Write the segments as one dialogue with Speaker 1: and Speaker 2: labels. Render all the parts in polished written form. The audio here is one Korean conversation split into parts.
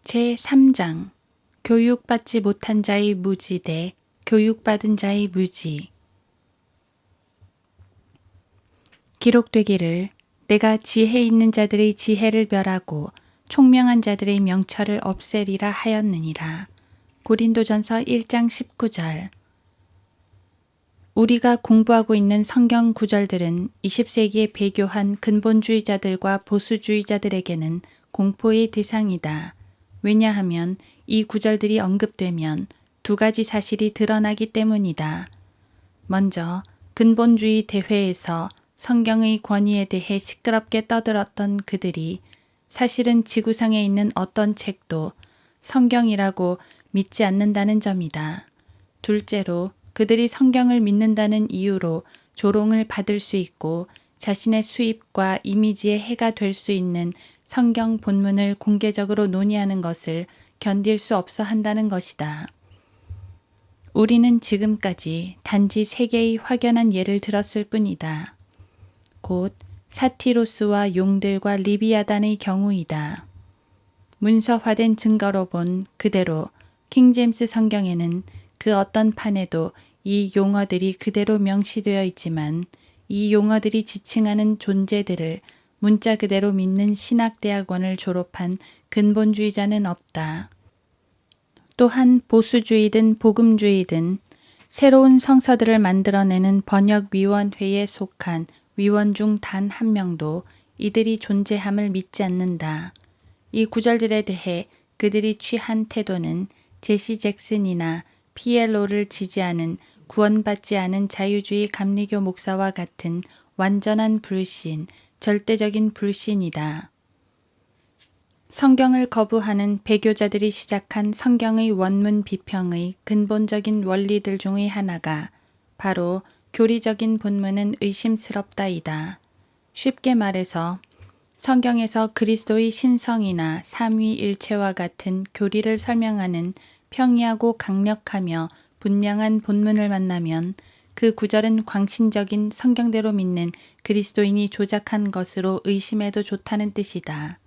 Speaker 1: 제3장 교육받지 못한 자의 무지 대 교육받은 자의 무지. 기록되기를 내가 지혜 있는 자들의 지혜를 멸하고 총명한 자들의 명철을 없애리라 하였느니라. 고린도전서 1장 19절. 우리가 공부하고 있는 성경 구절들은 20세기에 배교한 근본주의자들과 보수주의자들에게는 공포의 대상이다. 왜냐하면 이 구절들이 언급되면 두 가지 사실이 드러나기 때문이다. 먼저 근본주의 대회에서 성경의 권위에 대해 시끄럽게 떠들었던 그들이 사실은 지구상에 있는 어떤 책도 성경이라고 믿지 않는다는 점이다. 둘째로 그들이 성경을 믿는다는 이유로 조롱을 받을 수 있고 자신의 수입과 이미지에 해가 될 수 있는 성경 본문을 공개적으로 논의하는 것을 견딜 수 없어 한다는 것이다. 우리는 지금까지 단지 세 개의 확연한 예를 들었을 뿐이다. 곧 사티로스와 용들과 리비아단의 경우이다. 문서화된 증거로 본 그대로 킹제임스 성경에는 그 어떤 판에도 이 용어들이 그대로 명시되어 있지만 이 용어들이 지칭하는 존재들을 문자 그대로 믿는 신학대학원을 졸업한 근본주의자는 없다. 또한 보수주의든 복음주의든 새로운 성서들을 만들어내는 번역위원회에 속한 위원 중 단 한 명도 이들이 존재함을 믿지 않는다. 이 구절들에 대해 그들이 취한 태도는 제시 잭슨이나 피엘로를 지지하는 구원받지 않은 자유주의 감리교 목사와 같은 완전한 불신, 절대적인 불신이다. 성경을 거부하는 배교자들이 시작한 성경의 원문 비평의 근본적인 원리들 중의 하나가 바로 교리적인 본문은 의심스럽다이다. 쉽게 말해서 성경에서 그리스도의 신성이나 삼위일체와 같은 교리를 설명하는 평이하고 강력하며 분명한 본문을 만나면 그 구절은 광신적인 성경대로 믿는 그리스도인이 조작한 것으로 의심해도 좋다는 뜻이다.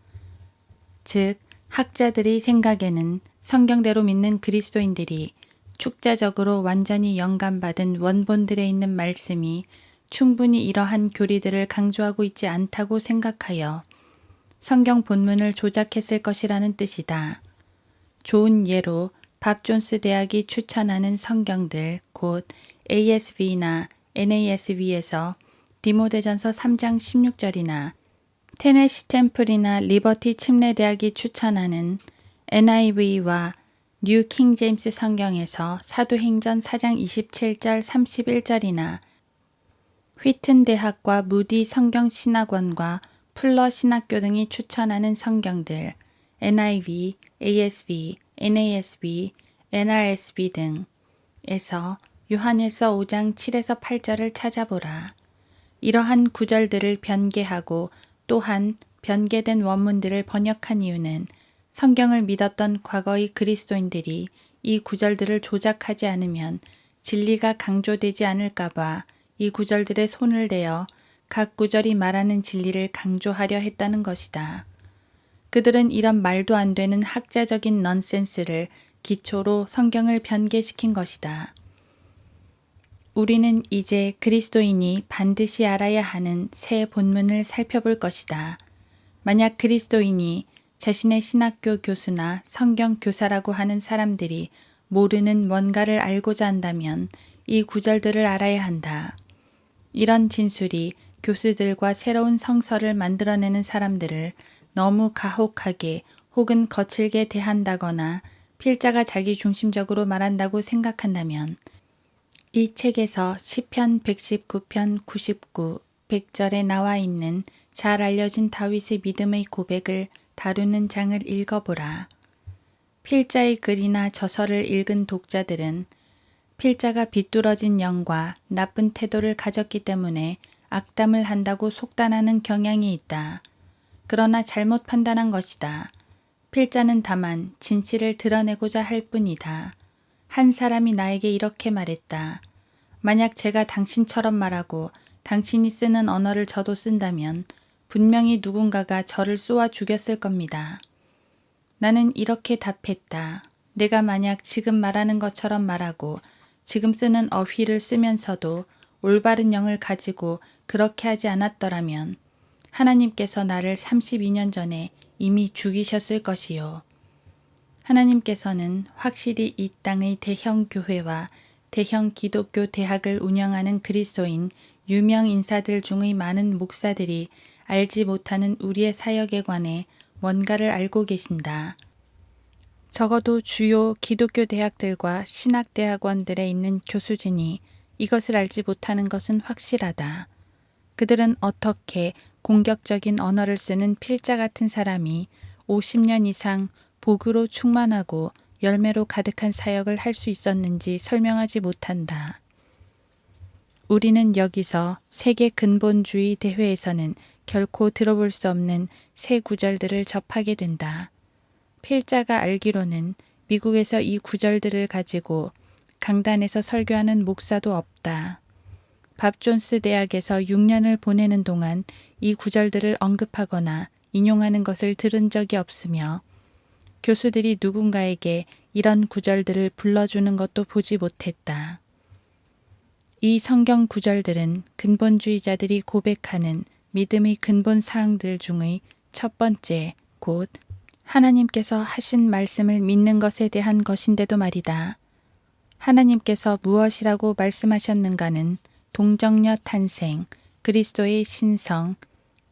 Speaker 1: 즉, 학자들의 생각에는 성경대로 믿는 그리스도인들이 축자적으로 완전히 영감받은 원본들에 있는 말씀이 충분히 이러한 교리들을 강조하고 있지 않다고 생각하여 성경 본문을 조작했을 것이라는 뜻이다. 좋은 예로 밥 존스 대학이 추천하는 성경들 곧 ASV나 NASV에서 디모데전서 3장 16절이나 테네시 템플이나 리버티 침례대학이 추천하는 NIV와 뉴 킹제임스 성경에서 사도행전 4장 27절 31절이나 휘튼 대학과 무디 성경신학원과 풀러 신학교 등이 추천하는 성경들 NIV, ASV, NASB, NRSV 등에서 요한일서 5장 7에서 8절을 찾아보라. 이러한 구절들을 변개하고 또한 변개된 원문들을 번역한 이유는 성경을 믿었던 과거의 그리스도인들이 이 구절들을 조작하지 않으면 진리가 강조되지 않을까봐 이 구절들에 손을 대어 각 구절이 말하는 진리를 강조하려 했다는 것이다. 그들은 이런 말도 안 되는 학자적인 넌센스를 기초로 성경을 변개시킨 것이다. 우리는 이제 그리스도인이 반드시 알아야 하는 새 본문을 살펴볼 것이다. 만약 그리스도인이 자신의 신학교 교수나 성경 교사라고 하는 사람들이 모르는 뭔가를 알고자 한다면 이 구절들을 알아야 한다. 이런 진술이 교수들과 새로운 성서를 만들어내는 사람들을 너무 가혹하게 혹은 거칠게 대한다거나 필자가 자기 중심적으로 말한다고 생각한다면 이 책에서 시편 119편 99, 100절에 나와 있는 잘 알려진 다윗의 믿음의 고백을 다루는 장을 읽어보라. 필자의 글이나 저서를 읽은 독자들은 필자가 비뚤어진 영과 나쁜 태도를 가졌기 때문에 악담을 한다고 속단하는 경향이 있다. 그러나 잘못 판단한 것이다. 필자는 다만 진실을 드러내고자 할 뿐이다. 한 사람이 나에게 이렇게 말했다. 만약 제가 당신처럼 말하고 당신이 쓰는 언어를 저도 쓴다면 분명히 누군가가 저를 쏘아 죽였을 겁니다. 나는 이렇게 답했다. 내가 만약 지금 말하는 것처럼 말하고 지금 쓰는 어휘를 쓰면서도 올바른 영을 가지고 그렇게 하지 않았더라면 하나님께서 나를 32년 전에 이미 죽이셨을 것이요. 하나님께서는 확실히 이 땅의 대형 교회와 대형 기독교 대학을 운영하는 그리스도인 유명 인사들 중의 많은 목사들이 알지 못하는 우리의 사역에 관해 뭔가를 알고 계신다. 적어도 주요 기독교 대학들과 신학대학원들에 있는 교수진이 이것을 알지 못하는 것은 확실하다. 그들은 어떻게 공격적인 언어를 쓰는 필자 같은 사람이 50년 이상 복으로 충만하고 열매로 가득한 사역을 할 수 있었는지 설명하지 못한다. 우리는 여기서 세계 근본주의 대회에서는 결코 들어볼 수 없는 새 구절들을 접하게 된다. 필자가 알기로는 미국에서 이 구절들을 가지고 강단에서 설교하는 목사도 없다. 밥 존스 대학에서 6년을 보내는 동안 이 구절들을 언급하거나 인용하는 것을 들은 적이 없으며 교수들이 누군가에게 이런 구절들을 불러주는 것도 보지 못했다. 이 성경 구절들은 근본주의자들이 고백하는 믿음의 근본 사항들 중의 첫 번째, 곧 하나님께서 하신 말씀을 믿는 것에 대한 것인데도 말이다. 하나님께서 무엇이라고 말씀하셨는가는 동정녀 탄생, 그리스도의 신성,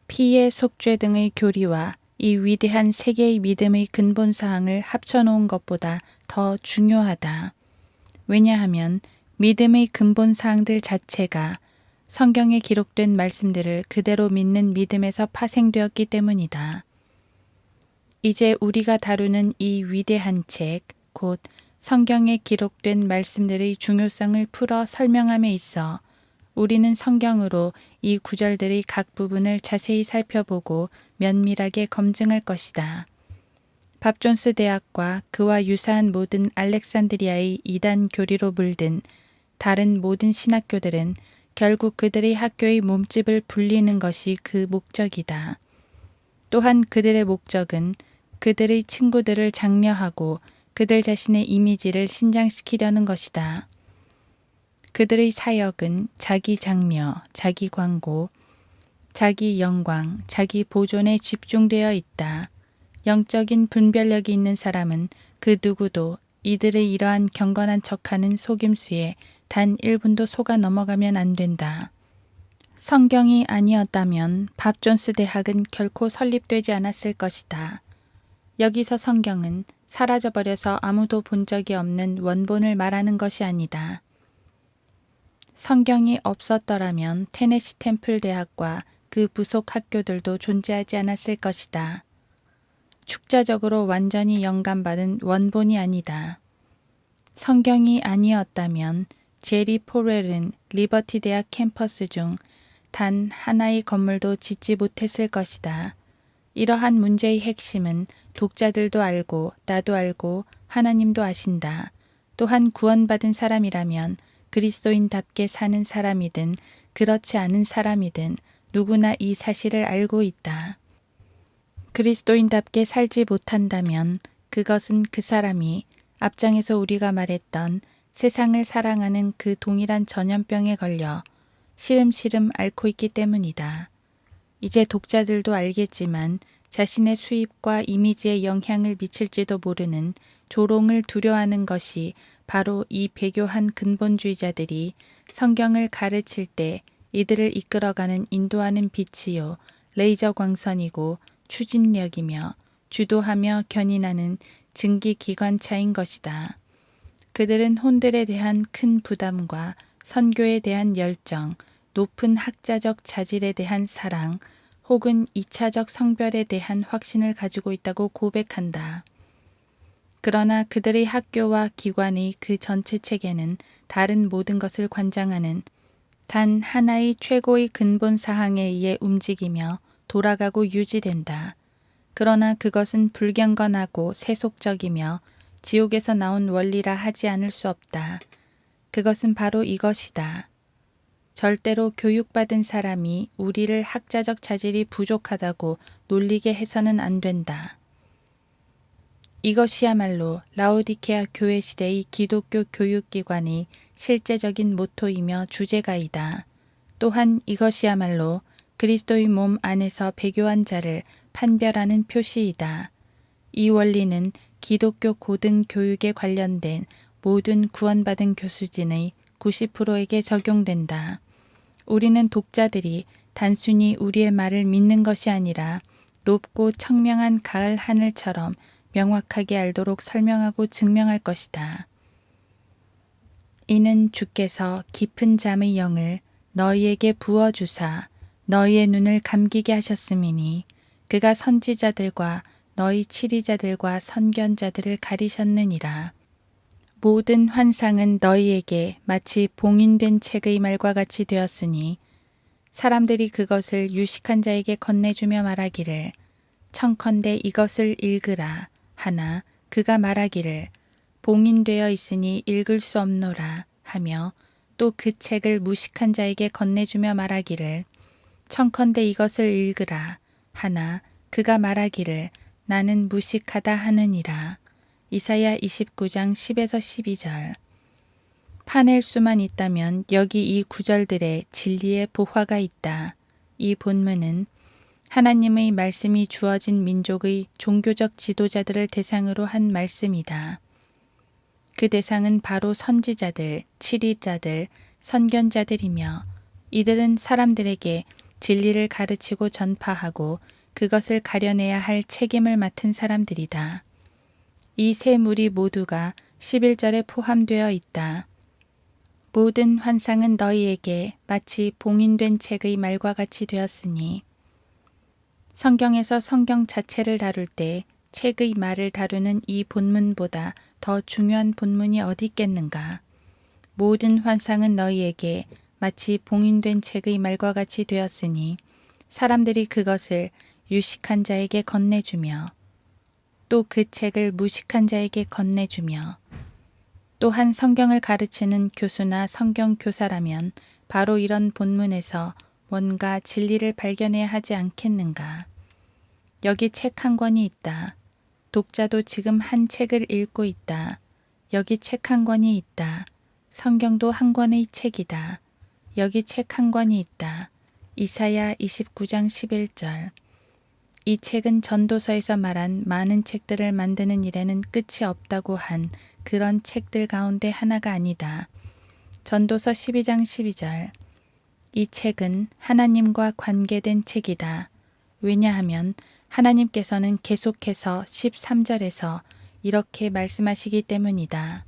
Speaker 1: 피의 속죄 등의 교리와 이 위대한 세계의 믿음의 근본 사항을 합쳐놓은 것보다 더 중요하다. 왜냐하면 믿음의 근본 사항들 자체가 성경에 기록된 말씀들을 그대로 믿는 믿음에서 파생되었기 때문이다. 이제 우리가 다루는 이 위대한 책, 곧 성경에 기록된 말씀들의 중요성을 풀어 설명함에 있어 우리는 성경으로 이 구절들의 각 부분을 자세히 살펴보고 면밀하게 검증할 것이다. 밥 존스 대학과 그와 유사한 모든 알렉산드리아의 이단 교리로 물든 다른 모든 신학교들은 결국 그들의 학교의 몸집을 불리는 것이 그 목적이다. 또한 그들의 목적은 그들의 친구들을 장려하고 그들 자신의 이미지를 신장시키려는 것이다. 그들의 사역은 자기 장려, 자기 광고, 자기 영광, 자기 보존에 집중되어 있다. 영적인 분별력이 있는 사람은 그 누구도 이들의 이러한 경건한 척하는 속임수에 단 1분도 속아 넘어가면 안 된다. 성경이 아니었다면 밥 존스 대학은 결코 설립되지 않았을 것이다. 여기서 성경은 사라져버려서 아무도 본 적이 없는 원본을 말하는 것이 아니다. 성경이 없었더라면 테네시 템플 대학과 그 부속 학교들도 존재하지 않았을 것이다. 축자적으로 완전히 영감받은 원본이 아니다. 성경이 아니었다면 제리 포렐은 리버티 대학 캠퍼스 중 단 하나의 건물도 짓지 못했을 것이다. 이러한 문제의 핵심은 독자들도 알고 나도 알고 하나님도 아신다. 또한 구원받은 사람이라면 그리스도인답게 사는 사람이든 그렇지 않은 사람이든 누구나 이 사실을 알고 있다. 그리스도인답게 살지 못한다면 그것은 그 사람이 앞장에서 우리가 말했던 세상을 사랑하는 그 동일한 전염병에 걸려 시름시름 앓고 있기 때문이다. 이제 독자들도 알겠지만 자신의 수입과 이미지에 영향을 미칠지도 모르는 조롱을 두려워하는 것이 바로 이 배교한 근본주의자들이 성경을 가르칠 때 이들을 이끌어가는 인도하는 빛이요 레이저 광선이고 추진력이며 주도하며 견인하는 증기기관차인 것이다. 그들은 혼들에 대한 큰 부담과 선교에 대한 열정, 높은 학자적 자질에 대한 사랑, 혹은 2차적 성별에 대한 확신을 가지고 있다고 고백한다. 그러나 그들의 학교와 기관의 그 전체 체계는 다른 모든 것을 관장하는 단 하나의 최고의 근본 사항에 의해 움직이며 돌아가고 유지된다. 그러나 그것은 불경건하고 세속적이며 지옥에서 나온 원리라 하지 않을 수 없다. 그것은 바로 이것이다. 절대로 교육받은 사람이 우리를 학자적 자질이 부족하다고 놀리게 해서는 안 된다. 이것이야말로 라오디케아 교회 시대의 기독교 교육기관의 실제적인 모토이며 주제가이다. 또한 이것이야말로 그리스도의 몸 안에서 배교한 자를 판별하는 표시이다. 이 원리는 기독교 고등교육에 관련된 모든 구원받은 교수진의 90%에게 적용된다. 우리는 독자들이 단순히 우리의 말을 믿는 것이 아니라 높고 청명한 가을 하늘처럼 명확하게 알도록 설명하고 증명할 것이다. 이는 주께서 깊은 잠의 영을 너희에게 부어주사 너희의 눈을 감기게 하셨음이니 그가 선지자들과 너희 치리자들과 선견자들을 가리셨느니라. 모든 환상은 너희에게 마치 봉인된 책의 말과 같이 되었으니 사람들이 그것을 유식한 자에게 건네주며 말하기를 청컨대 이것을 읽으라 하나 그가 말하기를 봉인되어 있으니 읽을 수 없노라 하며 또 그 책을 무식한 자에게 건네주며 말하기를 청컨대 이것을 읽으라 하나 그가 말하기를 나는 무식하다 하느니라. 이사야 29장 10에서 12절. 파낼 수만 있다면 여기 이 구절들에 진리의 보화가 있다. 이 본문은 하나님의 말씀이 주어진 민족의 종교적 지도자들을 대상으로 한 말씀이다. 그 대상은 바로 선지자들, 치리자들, 선견자들이며 이들은 사람들에게 진리를 가르치고 전파하고 그것을 가려내야 할 책임을 맡은 사람들이다. 이 세 무리 모두가 11절에 포함되어 있다. 모든 환상은 너희에게 마치 봉인된 책의 말과 같이 되었으니 성경에서 성경 자체를 다룰 때 책의 말을 다루는 이 본문보다 더 중요한 본문이 어디 있겠는가. 모든 환상은 너희에게 마치 봉인된 책의 말과 같이 되었으니 사람들이 그것을 유식한 자에게 건네주며 또 그 책을 무식한 자에게 건네주며 또한 성경을 가르치는 교수나 성경 교사라면 바로 이런 본문에서 뭔가 진리를 발견해야 하지 않겠는가. 여기 책 한 권이 있다. 독자도 지금 한 책을 읽고 있다. 여기 책 한 권이 있다. 성경도 한 권의 책이다. 여기 책 한 권이 있다. 이사야 29장 11절. 이 책은 전도서에서 말한 많은 책들을 만드는 일에는 끝이 없다고 한 그런 책들 가운데 하나가 아니다. 전도서 12장 12절. 이 책은 하나님과 관계된 책이다. 왜냐하면 하나님께서는 계속해서 13절에서 이렇게 말씀하시기 때문이다.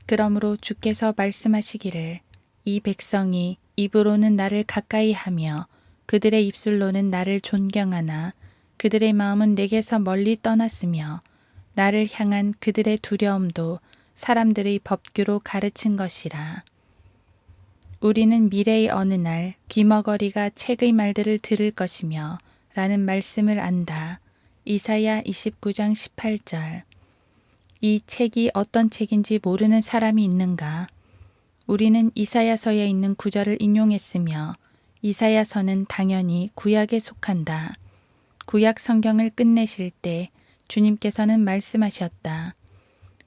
Speaker 1: 그러므로 주께서 말씀하시기를 이 백성이 입으로는 나를 가까이 하며 그들의 입술로는 나를 존경하나 그들의 마음은 내게서 멀리 떠났으며 나를 향한 그들의 두려움도 사람들의 법규로 가르친 것이라. 우리는 미래의 어느 날 귀머거리가 책의 말들을 들을 것이며 라는 말씀을 안다. 이사야 29장 18절. 이 책이 어떤 책인지 모르는 사람이 있는가? 우리는 이사야서에 있는 구절을 인용했으며 이사야서는 당연히 구약에 속한다. 구약 성경을 끝내실 때 주님께서는 말씀하셨다.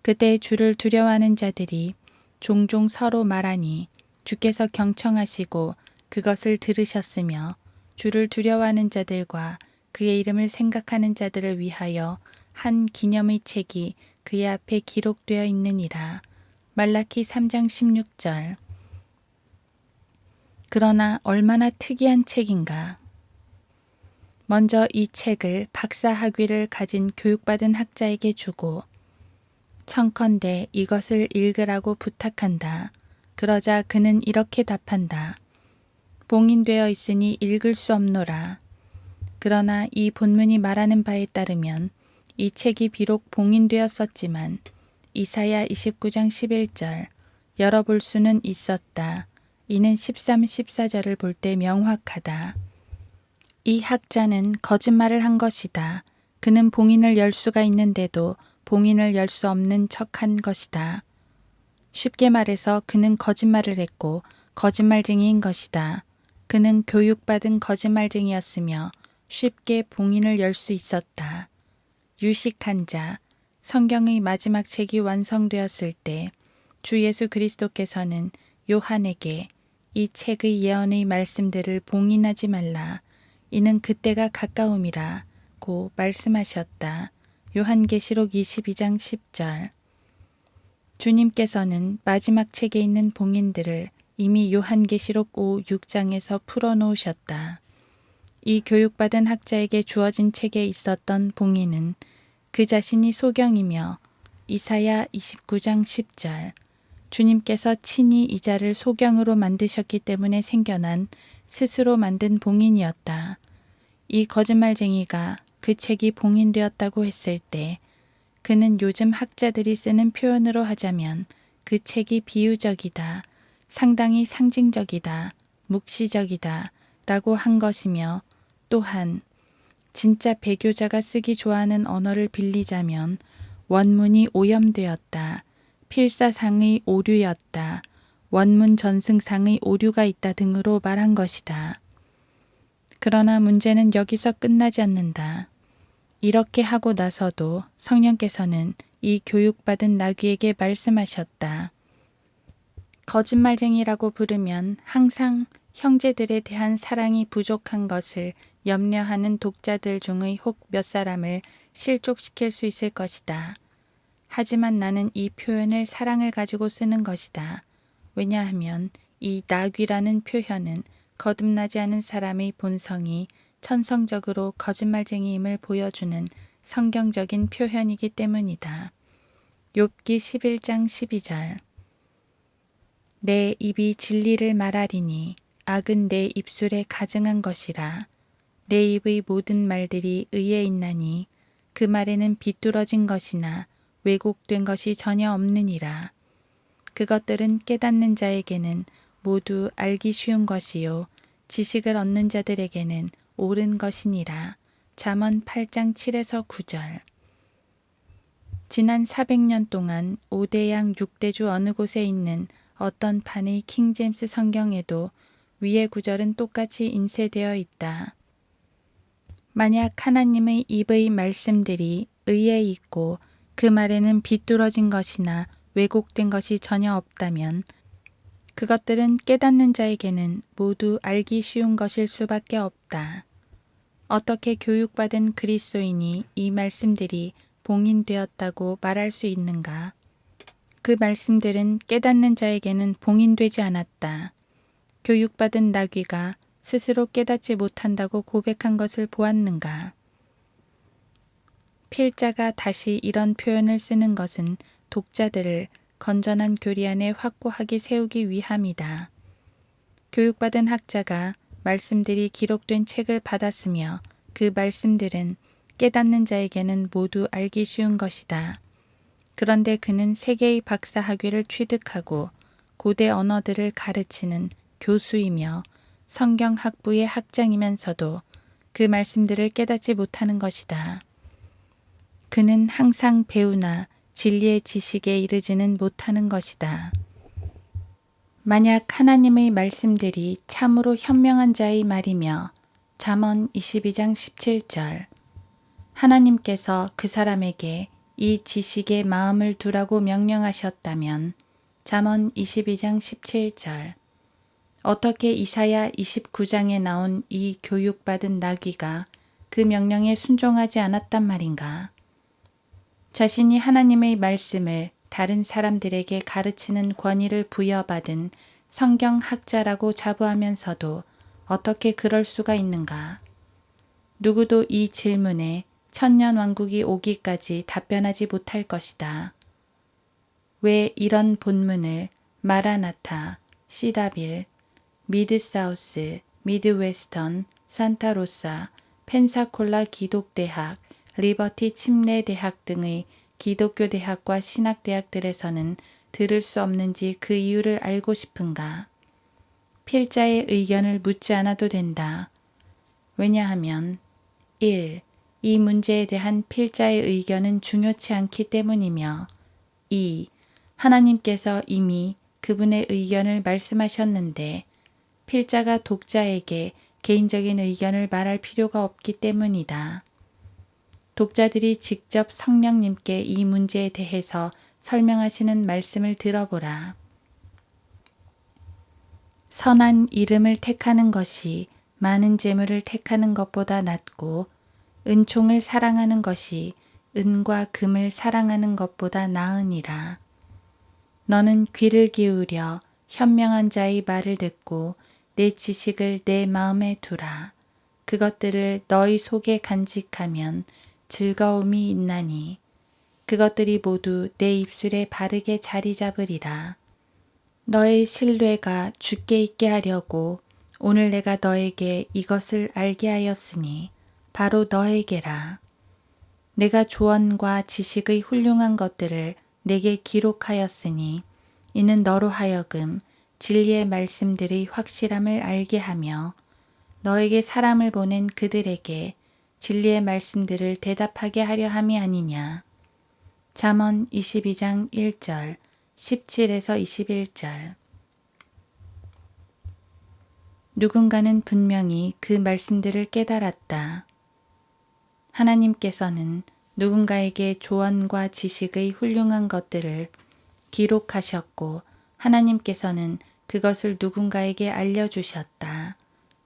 Speaker 1: 그때 주를 두려워하는 자들이 종종 서로 말하니 주께서 경청하시고 그것을 들으셨으며 주를 두려워하는 자들과 그의 이름을 생각하는 자들을 위하여 한 기념의 책이 그의 앞에 기록되어 있느니라. 말라키 3장 16절. 그러나 얼마나 특이한 책인가. 먼저 이 책을 박사 학위를 가진 교육받은 학자에게 주고 청컨대 이것을 읽으라고 부탁한다. 그러자 그는 이렇게 답한다. 봉인되어 있으니 읽을 수 없노라. 그러나 이 본문이 말하는 바에 따르면 이 책이 비록 봉인되었었지만 이사야 29장 11절 열어볼 수는 있었다. 이는 13, 14절을 볼 때 명확하다. 이 학자는 거짓말을 한 것이다. 그는 봉인을 열 수가 있는데도 봉인을 열 수 없는 척한 것이다. 쉽게 말해서 그는 거짓말을 했고 거짓말쟁이인 것이다. 그는 교육받은 거짓말쟁이였으며 쉽게 봉인을 열 수 있었다. 유식한 자, 성경의 마지막 책이 완성되었을 때 주 예수 그리스도께서는 요한에게 이 책의 예언의 말씀들을 봉인하지 말라. 이는 그때가 가까움이라 고 말씀하셨다. 요한계시록 22장 10절. 주님께서는 마지막 책에 있는 봉인들을 이미 요한계시록 5, 6장에서 풀어놓으셨다. 이 교육받은 학자에게 주어진 책에 있었던 봉인은 그 자신이 소경이며 이사야 29장 10절. 주님께서 친히 이 자를 소경으로 만드셨기 때문에 생겨난 스스로 만든 봉인이었다. 이 거짓말쟁이가 그 책이 봉인되었다고 했을 때 그는 요즘 학자들이 쓰는 표현으로 하자면 그 책이 비유적이다, 상당히 상징적이다, 묵시적이다 라고 한 것이며 또한 진짜 배교자가 쓰기 좋아하는 언어를 빌리자면 원문이 오염되었다, 필사상의 오류였다, 원문 전승상의 오류가 있다 등으로 말한 것이다. 그러나 문제는 여기서 끝나지 않는다. 이렇게 하고 나서도 성령께서는 이 교육받은 나귀에게 말씀하셨다. 거짓말쟁이라고 부르면 항상 형제들에 대한 사랑이 부족한 것을 염려하는 독자들 중의 혹 몇 사람을 실족시킬 수 있을 것이다. 하지만 나는 이 표현을 사랑을 가지고 쓰는 것이다. 왜냐하면 이 나귀라는 표현은 거듭나지 않은 사람의 본성이 천성적으로 거짓말쟁이임을 보여주는 성경적인 표현이기 때문이다. 욥기 11장 12절. 내 입이 진리를 말하리니 악은 내 입술에 가증한 것이라. 내 입의 모든 말들이 의에 있나니 그 말에는 비뚤어진 것이나 왜곡된 것이 전혀 없느니라. 그것들은 깨닫는 자에게는 모두 알기 쉬운 것이요 지식을 얻는 자들에게는 옳은 것이니라. 잠언 8장 7에서 9절. 지난 400년 동안 5대양 6대주 어느 곳에 있는 어떤 판의 킹제임스 성경에도 위의 구절은 똑같이 인쇄되어 있다. 만약 하나님의 입의 말씀들이 의에 있고 그 말에는 비뚤어진 것이나 왜곡된 것이 전혀 없다면 그것들은 깨닫는 자에게는 모두 알기 쉬운 것일 수밖에 없다. 어떻게 교육받은 그리스도인이 이 말씀들이 봉인되었다고 말할 수 있는가? 그 말씀들은 깨닫는 자에게는 봉인되지 않았다. 교육받은 나귀가 스스로 깨닫지 못한다고 고백한 것을 보았는가? 필자가 다시 이런 표현을 쓰는 것은 독자들을 건전한 교리 안에 확고하게 세우기 위함이다. 교육받은 학자가 말씀들이 기록된 책을 받았으며 그 말씀들은 깨닫는 자에게는 모두 알기 쉬운 것이다. 그런데 그는 세계의 박사 학위를 취득하고 고대 언어들을 가르치는 교수이며 성경 학부의 학장이면서도 그 말씀들을 깨닫지 못하는 것이다. 그는 항상 배우나 진리의 지식에 이르지는 못하는 것이다. 만약 하나님의 말씀들이 참으로 현명한 자의 말이며 잠언 22장 17절 하나님께서 그 사람에게 이 지식에 마음을 두라고 명령하셨다면 잠언 22장 17절 어떻게 이사야 29장에 나온 이 교육받은 나귀가 그 명령에 순종하지 않았단 말인가? 자신이 하나님의 말씀을 다른 사람들에게 가르치는 권위를 부여받은 성경학자라고 자부하면서도 어떻게 그럴 수가 있는가? 누구도 이 질문에 천년왕국이 오기까지 답변하지 못할 것이다. 왜 이런 본문을 마라나타, 시다빌, 미드사우스, 미드웨스턴, 산타로사, 펜사콜라 기독대학, 리버티 침례대학 등의 기독교 대학과 신학대학들에서는 들을 수 없는지 그 이유를 알고 싶은가? 필자의 의견을 묻지 않아도 된다. 왜냐하면 1. 이 문제에 대한 필자의 의견은 중요치 않기 때문이며 2. 하나님께서 이미 그분의 의견을 말씀하셨는데 필자가 독자에게 개인적인 의견을 말할 필요가 없기 때문이다. 독자들이 직접 성령님께 이 문제에 대해서 설명하시는 말씀을 들어보라. 선한 이름을 택하는 것이 많은 재물을 택하는 것보다 낫고 은총을 사랑하는 것이 은과 금을 사랑하는 것보다 나으니라. 너는 귀를 기울여 현명한 자의 말을 듣고 내 지식을 내 마음에 두라. 그것들을 너희 속에 간직하면 즐거움이 있나니 그것들이 모두 내 입술에 바르게 자리 잡으리라. 너의 신뢰가 주께 있게 하려고 오늘 내가 너에게 이것을 알게 하였으니 바로 너에게라. 내가 조언과 지식의 훌륭한 것들을 내게 기록하였으니 이는 너로 하여금 진리의 말씀들의 확실함을 알게 하며 너에게 사람을 보낸 그들에게 진리의 말씀들을 대답하게 하려 함이 아니냐. 잠언 22장 1절 17에서 21절. 누군가는 분명히 그 말씀들을 깨달았다. 하나님께서는 누군가에게 조언과 지식의 훌륭한 것들을 기록하셨고 하나님께서는 그것을 누군가에게 알려주셨다.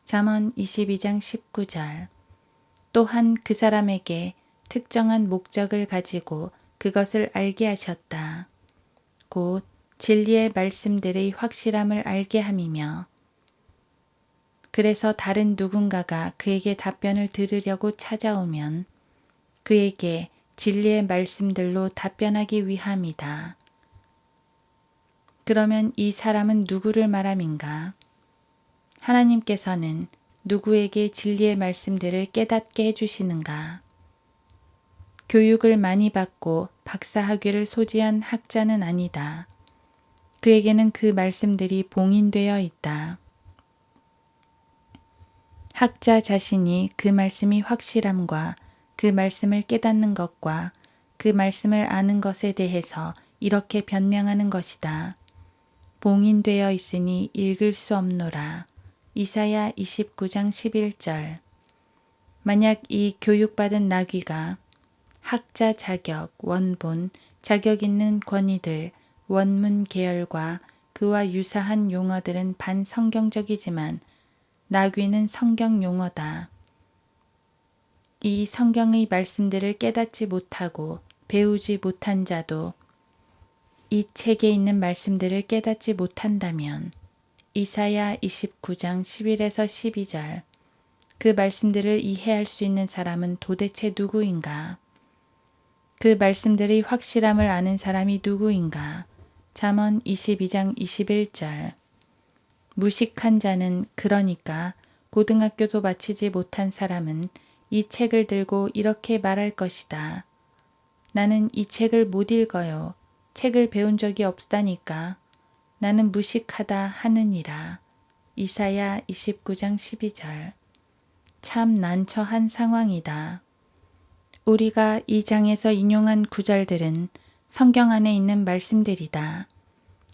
Speaker 1: 잠언 22장 19절. 또한 그 사람에게 특정한 목적을 가지고 그것을 알게 하셨다. 곧 진리의 말씀들의 확실함을 알게 함이며 그래서 다른 누군가가 그에게 답변을 들으려고 찾아오면 그에게 진리의 말씀들로 답변하기 위함이다. 그러면 이 사람은 누구를 말함인가? 하나님께서는 누구에게 진리의 말씀들을 깨닫게 해주시는가? 교육을 많이 받고 박사학위를 소지한 학자는 아니다. 그에게는 그 말씀들이 봉인되어 있다. 학자 자신이 그 말씀이 확실함과 그 말씀을 깨닫는 것과 그 말씀을 아는 것에 대해서 이렇게 변명하는 것이다. 봉인되어 있으니 읽을 수 없노라. 이사야 29장 11절. 만약 이 교육받은 나귀가 학자 자격, 원본, 자격 있는 권위들, 원문 계열과 그와 유사한 용어들은 반성경적이지만 나귀는 성경 용어다. 이 성경의 말씀들을 깨닫지 못하고 배우지 못한 자도 이 책에 있는 말씀들을 깨닫지 못한다면 이사야 29장 11에서 12절. 그 말씀들을 이해할 수 있는 사람은 도대체 누구인가? 그 말씀들의 확실함을 아는 사람이 누구인가? 잠언 22장 21절. 무식한 자는, 그러니까 고등학교도 마치지 못한 사람은 이 책을 들고 이렇게 말할 것이다. 나는 이 책을 못 읽어요. 책을 배운 적이 없다니까. 나는 무식하다 하느니라. 이사야 29장 12절. 참 난처한 상황이다. 우리가 이 장에서 인용한 구절들은 성경 안에 있는 말씀들이다.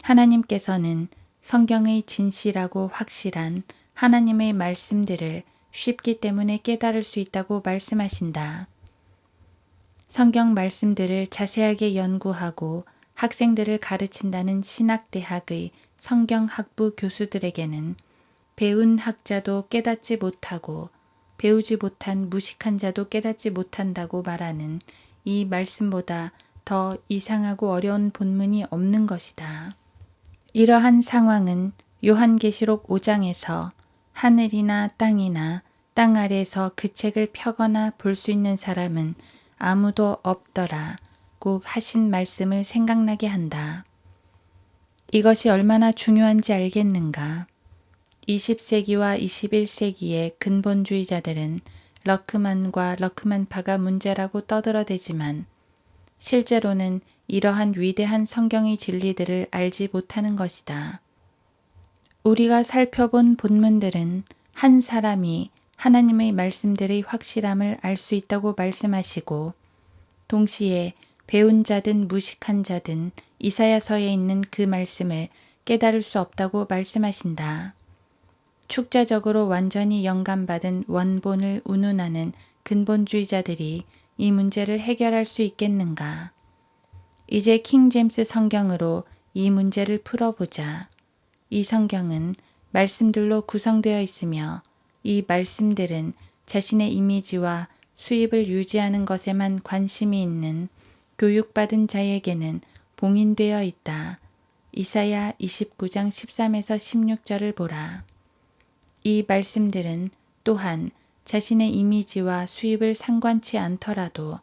Speaker 1: 하나님께서는 성경의 진실하고 확실한 하나님의 말씀들을 쉽기 때문에 깨달을 수 있다고 말씀하신다. 성경 말씀들을 자세하게 연구하고 학생들을 가르친다는 신학대학의 성경학부 교수들에게는 배운 학자도 깨닫지 못하고 배우지 못한 무식한 자도 깨닫지 못한다고 말하는 이 말씀보다 더 이상하고 어려운 본문이 없는 것이다. 이러한 상황은 요한계시록 5장에서 하늘이나 땅이나 땅 아래에서 그 책을 펴거나 볼 수 있는 사람은 아무도 없더라 꼭 하신 말씀을 생각나게 한다. 이것이 얼마나 중요한지 알겠는가? 20세기와 21세기의 근본주의자들은 러크만과 러크만파가 문제라고 떠들어대지만 실제로는 이러한 위대한 성경의 진리들을 알지 못하는 것이다. 우리가 살펴본 본문들은 한 사람이 하나님의 말씀들의 확실함을 알 수 있다고 말씀하시고 동시에 배운 자든 무식한 자든 이사야서에 있는 그 말씀을 깨달을 수 없다고 말씀하신다. 축자적으로 완전히 영감받은 원본을 운운하는 근본주의자들이 이 문제를 해결할 수 있겠는가? 이제 킹 제임스 성경으로 이 문제를 풀어보자. 이 성경은 말씀들로 구성되어 있으며 이 말씀들은 자신의 이미지와 수입을 유지하는 것에만 관심이 있는 교육받은 자에게는 봉인되어 있다. 이사야 29장 13에서 16절을 보라. 이 말씀들은 또한 자신의 이미지와 수입을 상관치 않더라도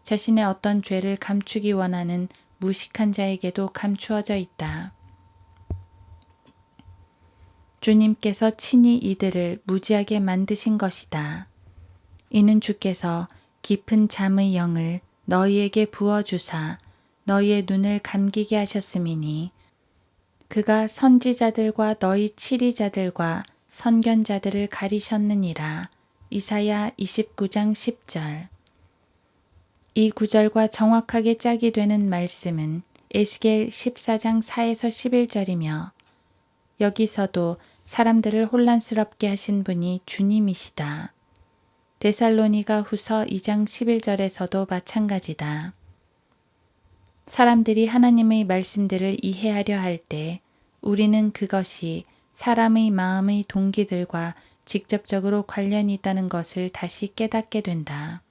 Speaker 1: 자신의 어떤 죄를 감추기 원하는 무식한 자에게도 감추어져 있다. 주님께서 친히 이들을 무지하게 만드신 것이다. 이는 주께서 깊은 잠의 영을 너희에게 부어주사 너희의 눈을 감기게 하셨음이니 그가 선지자들과 너희 치리자들과 선견자들을 가리셨느니라. 이사야 29장 10절. 이 구절과 정확하게 짝이 되는 말씀은 에스겔 14장 4에서 11절이며 여기서도 사람들을 혼란스럽게 하신 분이 주님이시다. 데살로니가 후서 2장 11절에서도 마찬가지다. 사람들이 하나님의 말씀들을 이해하려 할 때 우리는 그것이 사람의 마음의 동기들과 직접적으로 관련이 있다는 것을 다시 깨닫게 된다.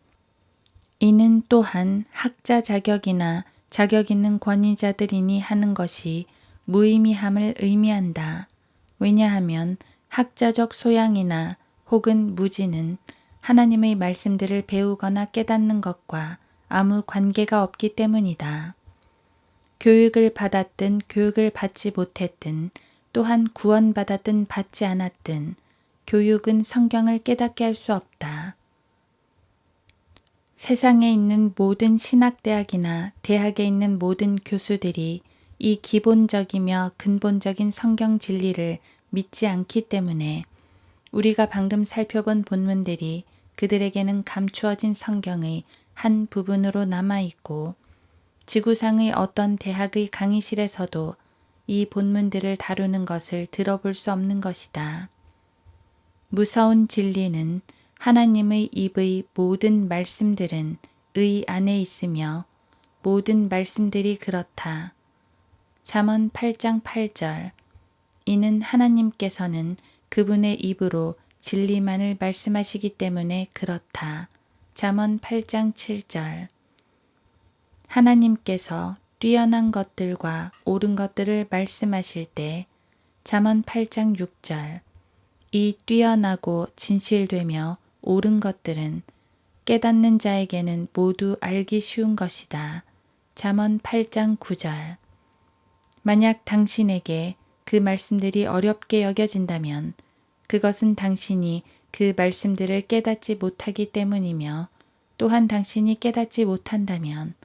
Speaker 1: 이는 또한 학자 자격이나 자격 있는 권위자들이니 하는 것이 무의미함을 의미한다. 왜냐하면 학자적 소양이나 혹은 무지는 하나님의 말씀들을 배우거나 깨닫는 것과 아무 관계가 없기 때문이다. 교육을 받았든 교육을 받지 못했든 또한 구원받았든 받지 않았든 교육은 성경을 깨닫게 할 수 없다. 세상에 있는 모든 신학대학이나 대학에 있는 모든 교수들이 이 기본적이며 근본적인 성경 진리를 믿지 않기 때문에 우리가 방금 살펴본 본문들이 그들에게는 감추어진 성경의 한 부분으로 남아있고 지구상의 어떤 대학의 강의실에서도 이 본문들을 다루는 것을 들어볼 수 없는 것이다. 무서운 진리는 하나님의 입의 모든 말씀들은 의 안에 있으며 모든 말씀들이 그렇다. 잠언 8장 8절. 이는 하나님께서는 그분의 입으로 진리만을 말씀하시기 때문에 그렇다. 잠언 8장 7절. 하나님께서 뛰어난 것들과 옳은 것들을 말씀하실 때 잠언 8장 6절. 이 뛰어나고 진실되며 옳은 것들은 깨닫는 자에게는 모두 알기 쉬운 것이다. 잠언 8장 9절. 만약 당신에게 그 말씀들이 어렵게 여겨진다면 그것은 당신이 그 말씀들을 깨닫지 못하기 때문이며 또한 당신이 깨닫지 못한다면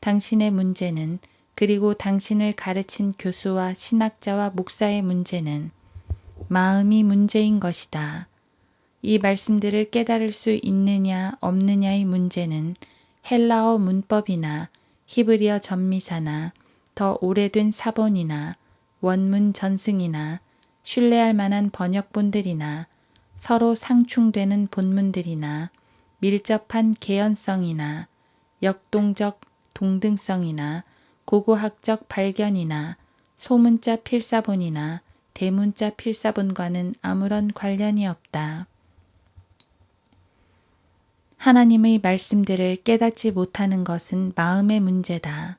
Speaker 1: 당신의 문제는 그리고 당신을 가르친 교수와 신학자와 목사의 문제는 마음이 문제인 것이다. 이 말씀들을 깨달을 수 있느냐 없느냐의 문제는 헬라어 문법이나 히브리어 전미사나 더 오래된 사본이나 원문 전승이나 신뢰할 만한 번역본들이나 서로 상충되는 본문들이나 밀접한 개연성이나 역동적 동등성이나 고고학적 발견이나 소문자 필사본이나 대문자 필사본과는 아무런 관련이 없다. 하나님의 말씀들을 깨닫지 못하는 것은 마음의 문제다.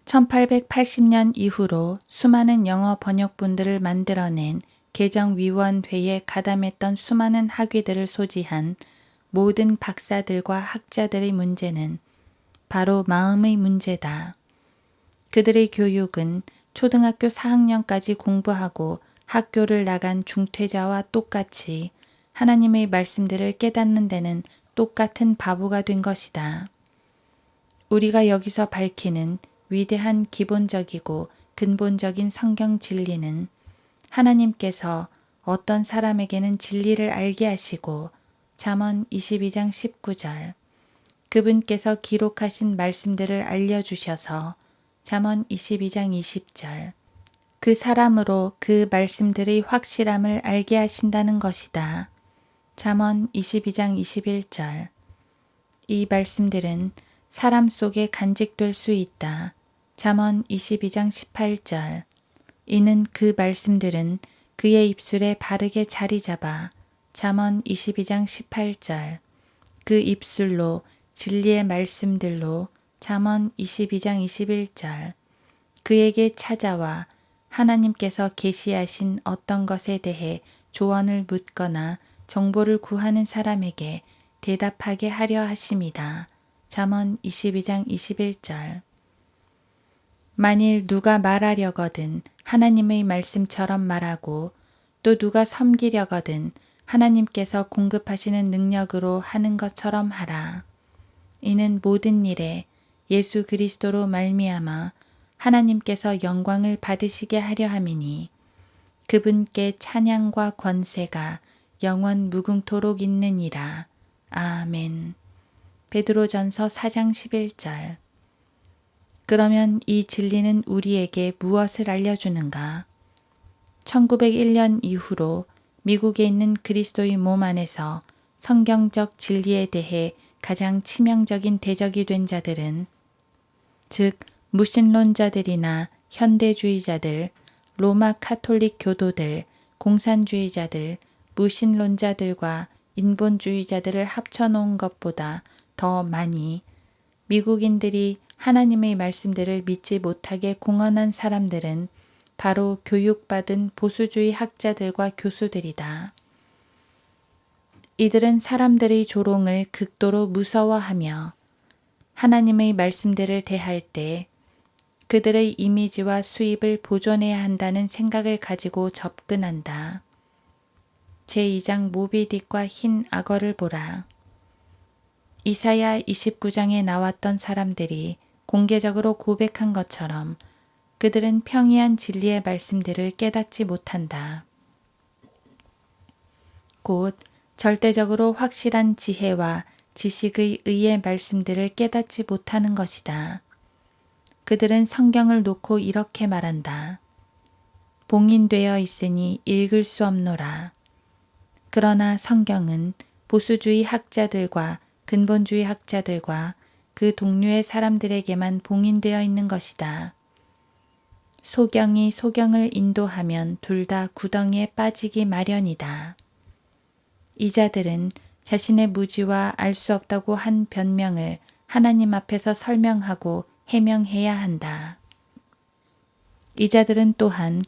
Speaker 1: 1880년 이후로 수많은 영어 번역본들을 만들어낸 개정위원회에 가담했던 수많은 학위들을 소지한 모든 박사들과 학자들의 문제는 바로 마음의 문제다. 그들의 교육은 초등학교 4학년까지 공부하고 학교를 나간 중퇴자와 똑같이 하나님의 말씀들을 깨닫는 데는 똑같은 바보가 된 것이다. 우리가 여기서 밝히는 위대한 기본적이고 근본적인 성경 진리는 하나님께서 어떤 사람에게는 진리를 알게 하시고 잠언 22장 19절 그분께서 기록하신 말씀들을 알려주셔서 잠언 22장 20절 그 사람으로 그 말씀들의 확실함을 알게 하신다는 것이다. 잠언 22장 21절 이 말씀들은 사람 속에 간직될 수 있다. 잠언 22장 18절. 이는 그 말씀들은 그의 입술에 바르게 자리 잡아. 잠언 22장 18절. 그 입술로 진리의 말씀들로. 잠언 22장 21절. 그에게 찾아와 하나님께서 계시하신 어떤 것에 대해 조언을 묻거나 정보를 구하는 사람에게 대답하게 하려 하심이다. 잠언 22장 21절. 만일 누가 말하려거든 하나님의 말씀처럼 말하고 또 누가 섬기려거든 하나님께서 공급하시는 능력으로 하는 것처럼 하라. 이는 모든 일에 예수 그리스도로 말미암아 하나님께서 영광을 받으시게 하려 함이니 그분께 찬양과 권세가 영원 무궁토록 있느니라. 아멘. 베드로전서 4장 11절. 그러면 이 진리는 우리에게 무엇을 알려주는가? 1901년 이후로 미국에 있는 그리스도의 몸 안에서 성경적 진리에 대해 가장 치명적인 대적이 된 자들은 즉 무신론자들이나 현대주의자들, 로마 카톨릭 교도들, 공산주의자들, 무신론자들과 인본주의자들을 합쳐놓은 것보다 더 많이 미국인들이 하나님의 말씀들을 믿지 못하게 공언한 사람들은 바로 교육받은 보수주의 학자들과 교수들이다. 이들은 사람들의 조롱을 극도로 무서워하며 하나님의 말씀들을 대할 때 그들의 이미지와 수입을 보존해야 한다는 생각을 가지고 접근한다. 제2장 모비딕과 흰 악어를 보라. 이사야 29장에 나왔던 사람들이 공개적으로 고백한 것처럼 그들은 평이한 진리의 말씀들을 깨닫지 못한다. 곧 절대적으로 확실한 지혜와 지식의 의의 말씀들을 깨닫지 못하는 것이다. 그들은 성경을 놓고 이렇게 말한다. 봉인되어 있으니 읽을 수 없노라. 그러나 성경은 보수주의 학자들과 근본주의 학자들과 그 동류의 사람들에게만 봉인되어 있는 것이다. 소경이 소경을 인도하면 둘 다 구덩이에 빠지기 마련이다. 이 자들은 자신의 무지와 알 수 없다고 한 변명을 하나님 앞에서 설명하고 해명해야 한다. 이 자들은 또한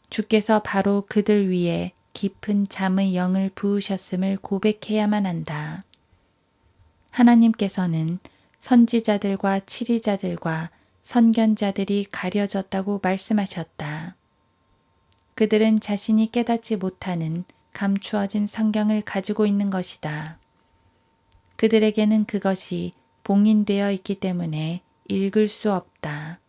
Speaker 1: 주께서 바로 그들 위에 깊은 잠의 영을 부으셨음을 고백해야만 한다. 하나님께서는 선지자들과 치리자들과 선견자들이 가려졌다고 말씀하셨다. 그들은 자신이 깨닫지 못하는 감추어진 성경을 가지고 있는 것이다. 그들에게는 그것이 봉인되어 있기 때문에 읽을 수 없다.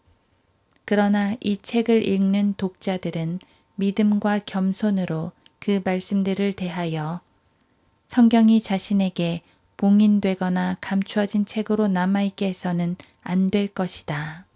Speaker 1: 그러나 이 책을 읽는 독자들은 믿음과 겸손으로 그 말씀들을 대하여 성경이 자신에게 봉인되거나 감추어진 책으로 남아있게 해서는 안 될 것이다.